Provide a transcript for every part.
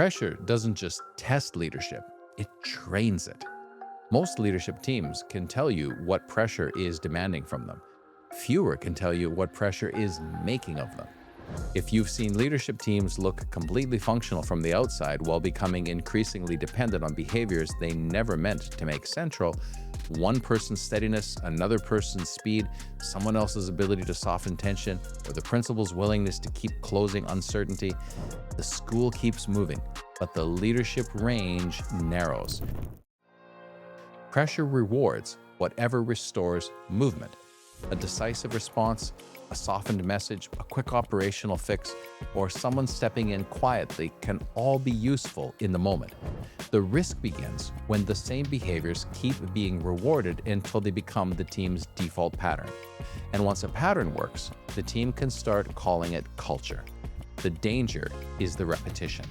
Pressure doesn't just test leadership, it trains it. Most leadership teams can tell you what pressure is demanding from them. Fewer can tell you what pressure is making of them. If you've seen leadership teams look completely functional from the outside while becoming increasingly dependent on behaviors they never meant to make central, one person's steadiness, another person's speed, someone else's ability to soften tension, or the principal's willingness to keep closing uncertainty, the school keeps moving, but the leadership range narrows. Pressure rewards whatever restores movement. A decisive response, a softened message, a quick operational fix, or someone stepping in quietly can all be useful in the moment. The risk begins when the same behaviors keep being rewarded until they become the team's default pattern. And once a pattern works, the team can start calling it culture. The danger is the repetition.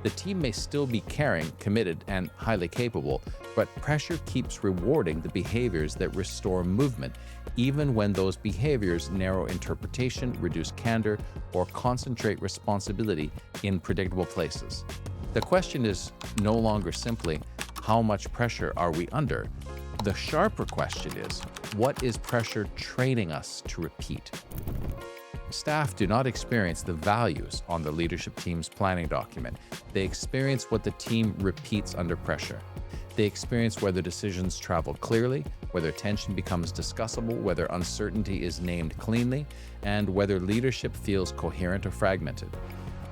The team may still be caring, committed, and highly capable, but pressure keeps rewarding the behaviors that restore movement, even when those behaviors narrow interpretation, reduce candor, or concentrate responsibility in predictable places. The question is no longer simply, how much pressure are we under? The sharper question is, what is pressure training us to repeat? Staff do not experience the values on the leadership team's planning document. They experience what the team repeats under pressure. They experience whether decisions travel clearly, whether tension becomes discussable, whether uncertainty is named cleanly, and whether leadership feels coherent or fragmented.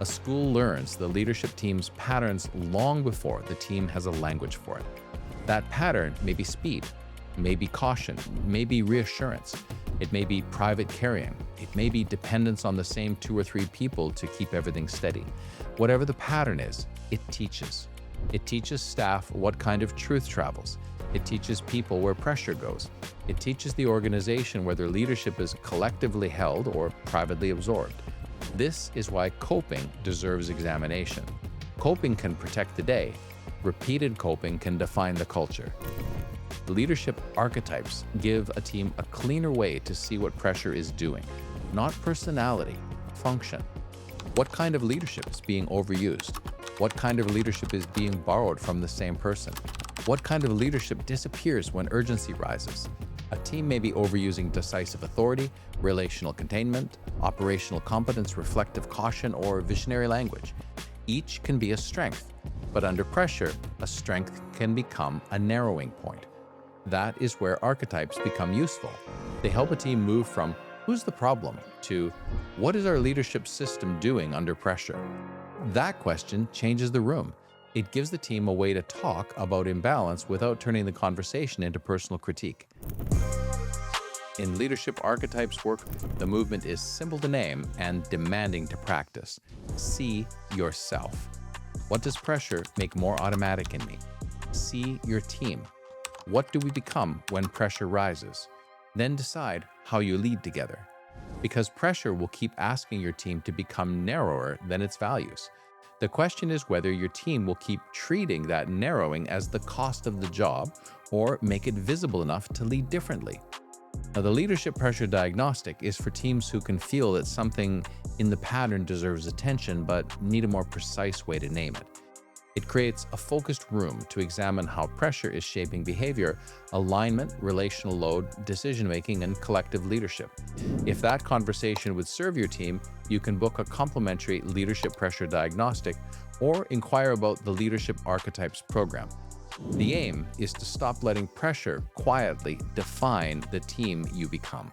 A school learns the leadership team's patterns long before the team has a language for it. That pattern may be speed, may be caution, may be reassurance. It may be private carrying. It may be dependence on the same 2 or 3 people to keep everything steady. Whatever the pattern is, it teaches. It teaches staff what kind of truth travels. It teaches people where pressure goes. It teaches the organization whether leadership is collectively held or privately absorbed. This is why coping deserves examination. Coping can protect the day. Repeated coping can define the culture. Leadership archetypes give a team a cleaner way to see what pressure is doing, not personality, function. What kind of leadership is being overused? What kind of leadership is being borrowed from the same person? What kind of leadership disappears when urgency rises? A team may be overusing decisive authority, relational containment, operational competence, reflective caution, or visionary language. Each can be a strength, but under pressure, a strength can become a narrowing point. That is where archetypes become useful. They help a team move from "who's the problem" to "what is our leadership system doing under pressure?" That question changes the room. It gives the team a way to talk about imbalance without turning the conversation into personal critique. In Leadership Archetypes work, the movement is simple to name and demanding to practice. See yourself. What does pressure make more automatic in me? See your team. What do we become when pressure rises? Then decide how you lead together. Because pressure will keep asking your team to become narrower than its values. The question is whether your team will keep treating that narrowing as the cost of the job or make it visible enough to lead differently. Now, the leadership pressure diagnostic is for teams who can feel that something in the pattern deserves attention but need a more precise way to name it. It creates a focused room to examine how pressure is shaping behavior, alignment, relational load, decision-making, and collective leadership. If that conversation would serve your team, you can book a complimentary leadership pressure diagnostic or inquire about the Leadership Archetypes program. The aim is to stop letting pressure quietly define the team you become.